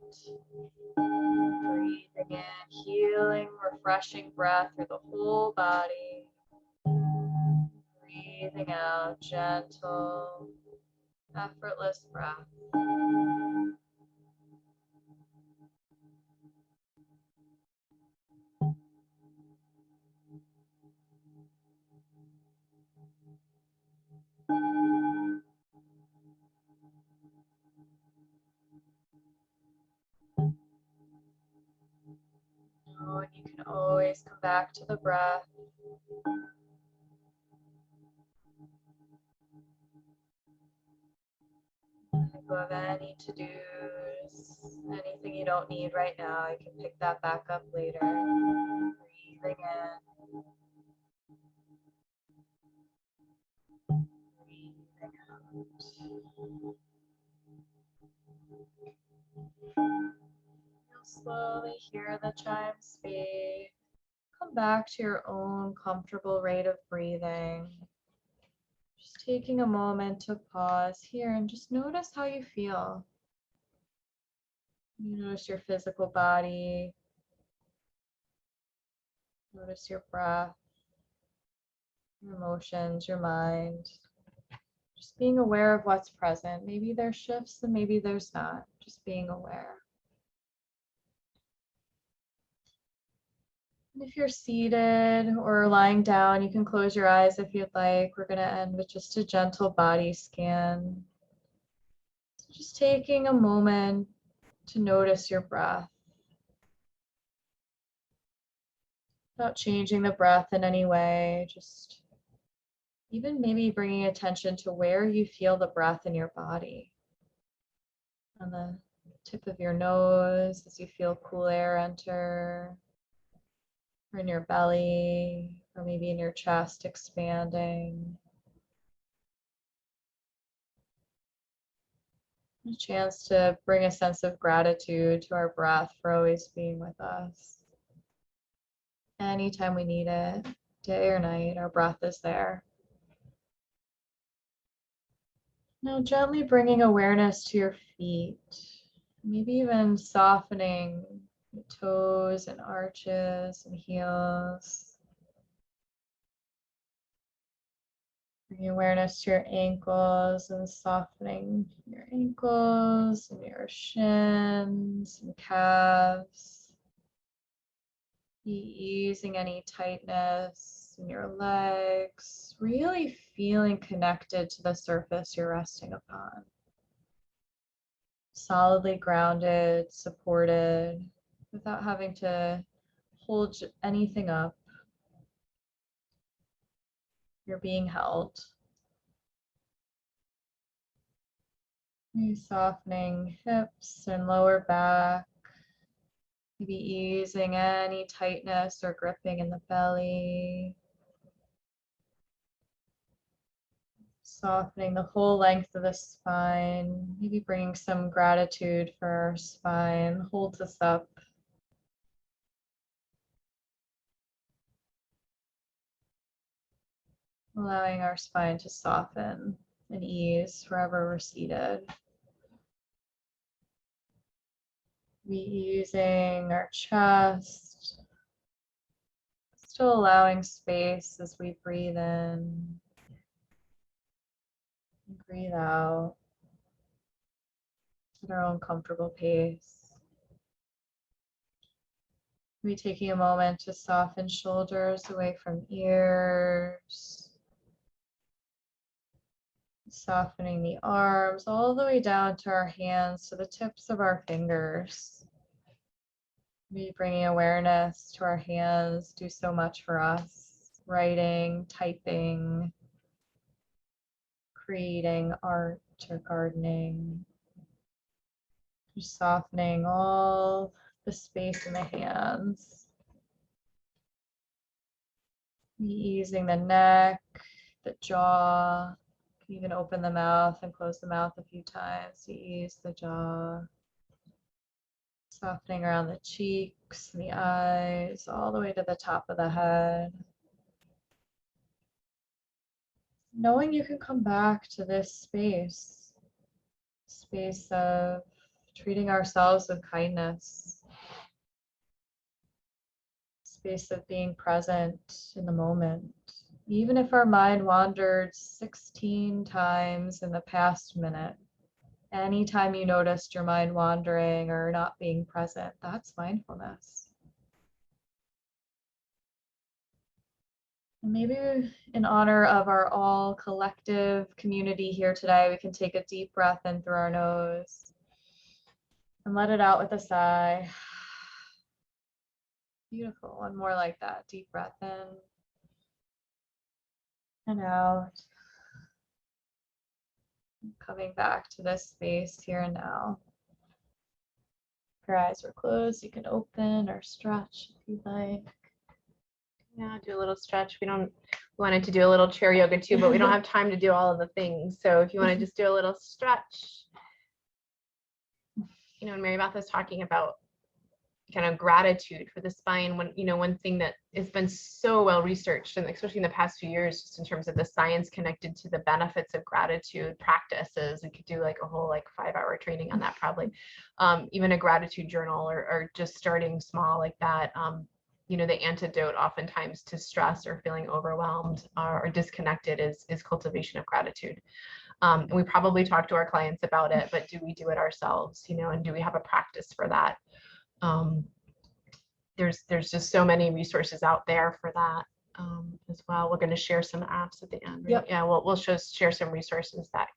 Breathing in, healing, refreshing breath through the whole body. Breathing out, gentle, effortless breath. Oh, and you can always come back to the breath. If you have any to-dos, anything you don't need right now, you can pick that back up later. Breathing in. Breathing out. You'll slowly hear the chimes fade. Come back to your own comfortable rate of breathing. Just taking a moment to pause here and just notice how you feel. You notice your physical body. Notice your breath, your emotions, your mind. Just being aware of what's present. Maybe there's shifts and maybe there's not. Just being aware. If you're seated or lying down, you can close your eyes if you'd like. We're going to end with just a gentle body scan. Just taking a moment to notice your breath without changing the breath in any way. Just even maybe bringing attention to where you feel the breath in your body. On the tip of your nose as you feel cool air enter, or in your belly, or maybe in your chest expanding. A chance to bring a sense of gratitude to our breath for always being with us. Anytime we need it, day or night, our breath is there. Now gently bringing awareness to your feet, maybe even softening the toes and arches and heels. Bringing awareness to your ankles and softening your ankles and your shins and calves. Easing any tightness in your legs, really feeling connected to the surface you're resting upon. Solidly grounded, supported, without having to hold anything up. You're being held. Maybe softening hips and lower back. Maybe easing any tightness or gripping in the belly. Softening the whole length of the spine. Maybe bringing some gratitude for our spine. Holds us up. Allowing our spine to soften and ease wherever we're seated. Using our chest, still allowing space as we breathe in and breathe out at our own comfortable pace. Maybe taking a moment to soften shoulders away from ears, softening the arms all the way down to our hands, to the tips of our fingers. Maybe bringing awareness to our hands do so much for us. Writing, typing, creating art or gardening. Just softening all the space in the hands. Easing the neck, the jaw. You can even open the mouth and close the mouth a few times to ease the jaw. Softening around the cheeks and the eyes, all the way to the top of the head. Knowing you can come back to this space of treating ourselves with kindness, space of being present in the moment. Even if our mind wandered 16 times in the past minute, anytime you noticed your mind wandering or not being present, that's mindfulness. And maybe in honor of our all collective community here today, we can take a deep breath in through our nose and let it out with a sigh. Beautiful. One more like that. Deep breath in and out. Coming back to this space here and now. If your eyes were closed, you can open or stretch if you'd like. Yeah, do a little stretch. We wanted to do a little chair yoga too, but we don't have time to do all of the things. So if you want to just do a little stretch, and Mary Beth was talking about kind of gratitude for the spine. One thing that has been so well researched, and especially in the past few years, just in terms of the science connected to the benefits of gratitude practices. We could do like a whole 5-hour training on that probably. Even a gratitude journal or just starting small like that. The antidote oftentimes to stress or feeling overwhelmed or disconnected is cultivation of gratitude. And we probably talk to our clients about it, but do we do it ourselves, and do we have a practice for that? there's just so many resources out there for that as well. We're going to share some apps at the end. Right? Yep. Yeah, we'll share some resources that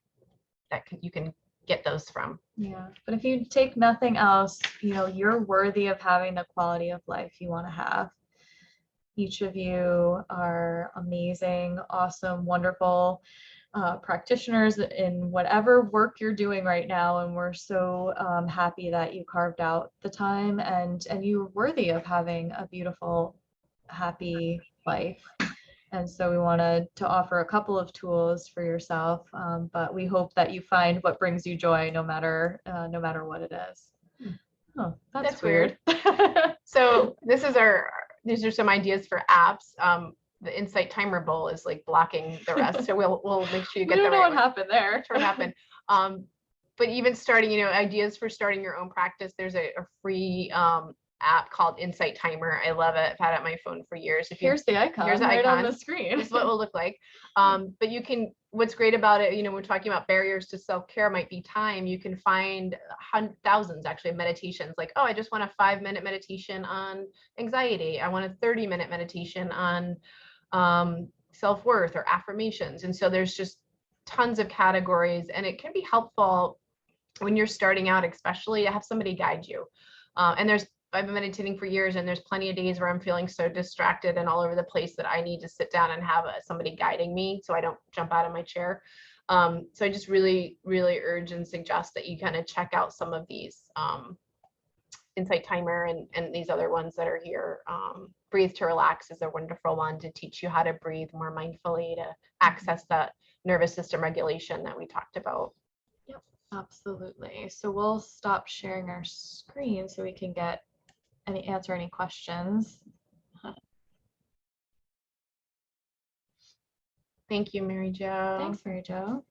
you can get those from. Yeah, but if you take nothing else, you know, you're worthy of having the quality of life you want to have. Each of you are amazing, awesome, wonderful practitioners in whatever work you're doing right now, and we're so happy that you carved out the time, and you're worthy of having a beautiful, happy life. And so we wanted to offer a couple of tools for yourself, but we hope that you find what brings you joy, no matter what it is. Oh, that's weird. So these are some ideas for apps. The Insight Timer Bowl is like blocking the rest, so we'll make sure you get we the don't know right what one. happened there. Not sure what happened. But even starting, ideas for starting your own practice. There's a free app called Insight Timer. I love it. I've had it on my phone for years. Here's the icon here's the right icon. on the screen. This is what it will look like. But you can, what's great about it, we're talking about barriers to self-care might be time. You can find thousands actually of meditations, like, oh, I just want a 5-minute meditation on anxiety. I want a 30-minute meditation on self-worth or affirmations. And so there's just tons of categories, and it can be helpful when you're starting out, especially to have somebody guide you. And I've been meditating for years, and there's plenty of days where I'm feeling so distracted and all over the place that I need to sit down and have somebody guiding me so I don't jump out of my chair. So I just really, really urge and suggest that you kind of check out some of these Insight Timer and these other ones that are here. Breathe to Relax is a wonderful one to teach you how to breathe more mindfully, to access that nervous system regulation that we talked about. Yep, absolutely. So we'll stop sharing our screen so we can answer any questions. Thank you, Mary Jo. Thanks, Mary Jo.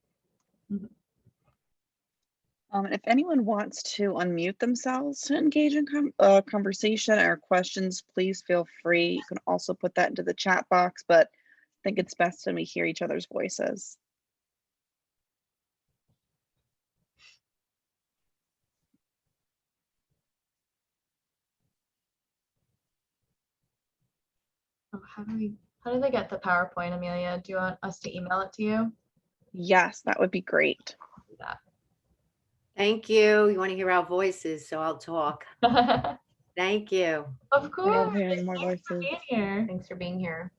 If anyone wants to unmute themselves to engage in conversation or questions, please feel free. You can also put that into the chat box, but I think it's best when we hear each other's voices. Oh, how do they get the PowerPoint, Amelia? Do you want us to email it to you? Yes, that would be great. Do that. Thank you. You want to hear our voices, so I'll talk. Thank you. Of I course. love hearing more Thanks for voices. being here. Thanks for being here.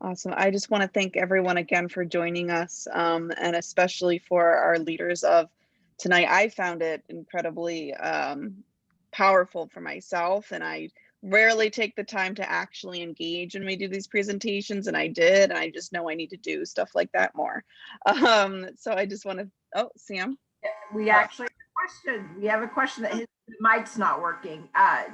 Awesome. I just want to thank everyone again for joining us, and especially for our leaders of tonight. I found it incredibly powerful for myself, and I rarely take the time to actually engage when we do these presentations, and I did, and I just know I need to do stuff like that more. So I just want to, oh, Sam. We actually have a question that his mic's not working.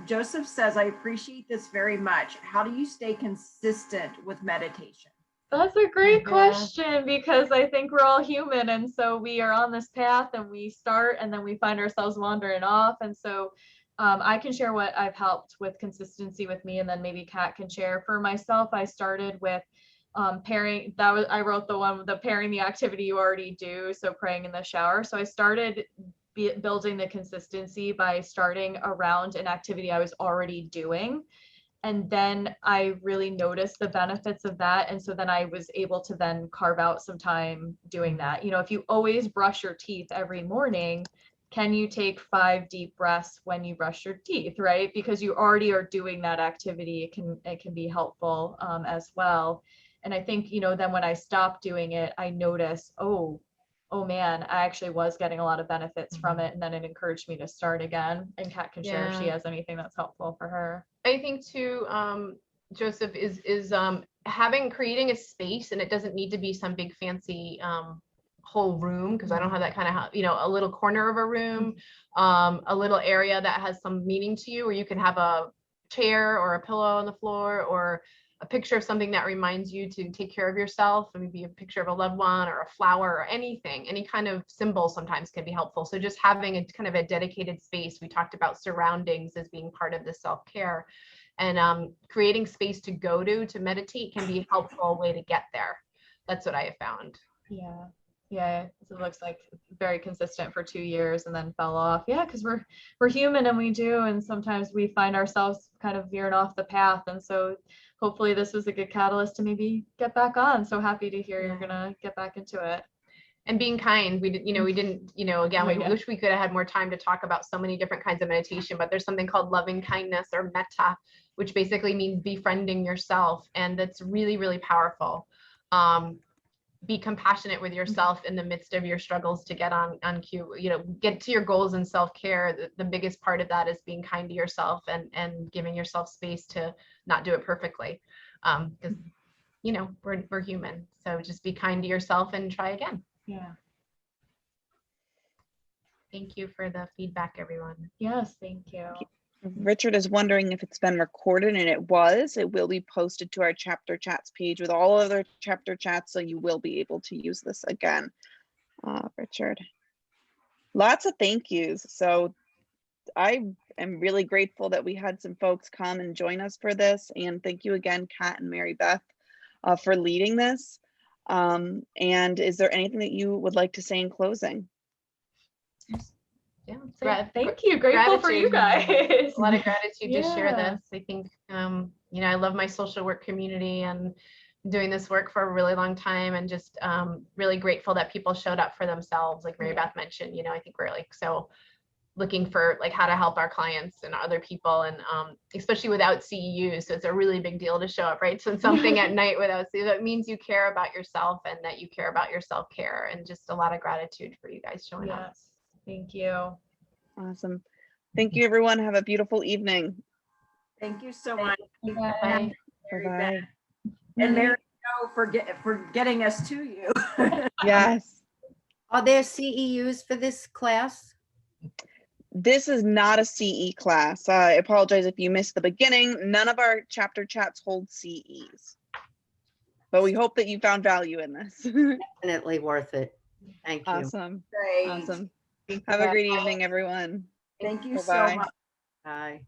Joseph says, I appreciate this very much. How do you stay consistent with meditation? That's a great question, because I think we're all human, and so we are on this path and we start and then we find ourselves wandering off. And so I can share what I've helped with consistency with me, and then maybe Kat can share. For myself, I started with pairing. I wrote the one with the pairing the activity you already do, so praying in the shower. So I started building the consistency by starting around an activity I was already doing. And then I really noticed the benefits of that. And so then I was able to then carve out some time doing that. If you always brush your teeth every morning, can you take 5 deep breaths when you brush your teeth, right? Because you already are doing that activity. It can be helpful as well. And I think, then when I stopped doing it, I noticed, oh man, I actually was getting a lot of benefits from it. And then it encouraged me to start again. And Kat can share if she has anything that's helpful for her. I think too, Joseph, is creating a space, and it doesn't need to be some big fancy whole room, because I don't have that kind of, a little corner of a room, a little area that has some meaning to you, where you can have a chair or a pillow on the floor, or a picture of something that reminds you to take care of yourself, and maybe a picture of a loved one or a flower or anything. Any kind of symbol sometimes can be helpful. So just having a kind of a dedicated space. We talked about surroundings as being part of the self-care, and creating space to go to meditate can be a helpful way to get there. That's what I have found. Yeah, it looks like very consistent for 2 years and then fell off. Yeah, because we're human and we do, and sometimes we find ourselves kind of veering off the path. And so hopefully this was a good catalyst to maybe get back on. So happy to hear you're gonna get back into it. And being kind. We didn't, again, we wish we could have had more time to talk about so many different kinds of meditation, but there's something called loving kindness or metta, which basically means befriending yourself. And that's really, really powerful. Be compassionate with yourself in the midst of your struggles to get on cue, get to your goals and self-care. The biggest part of that is being kind to yourself and giving yourself space to not do it perfectly. Because, we're human. So just be kind to yourself and try again. Yeah. Thank you for the feedback, everyone. Yes, thank you. Richard is wondering if it's been recorded, and it was. It will be posted to our chapter chats page with all other chapter chats, so you will be able to use this again. Richard, lots of thank yous. So I am really grateful that we had some folks come and join us for this, and thank you again, Kat and Mary Beth, for leading this. And is there anything that you would like to say in closing? Yeah, thank you. Grateful for you guys. A lot of gratitude to share this. I think, I love my social work community and doing this work for a really long time, and just really grateful that people showed up for themselves. Like Mary Beth mentioned, I think we're so looking for how to help our clients and other people, and especially without CEUs. So it's a really big deal to show up, right? So something at night without CEUs, that means you care about yourself and that you care about your self-care, and just a lot of gratitude for you guys showing up. Thank you. Awesome. Thank you, everyone. Have a beautiful evening. Thank you so much. Bye. Bye-bye. And Mary Jo for getting us to you. Yes. Are there CEUs for this class? This is not a CE class. I apologize if you missed the beginning. None of our chapter chats hold CEs. But we hope that you found value in this. Definitely worth it. Thank you. Awesome. Great. Awesome. Have a great evening, everyone. Thank you Bye-bye. so much. Bye.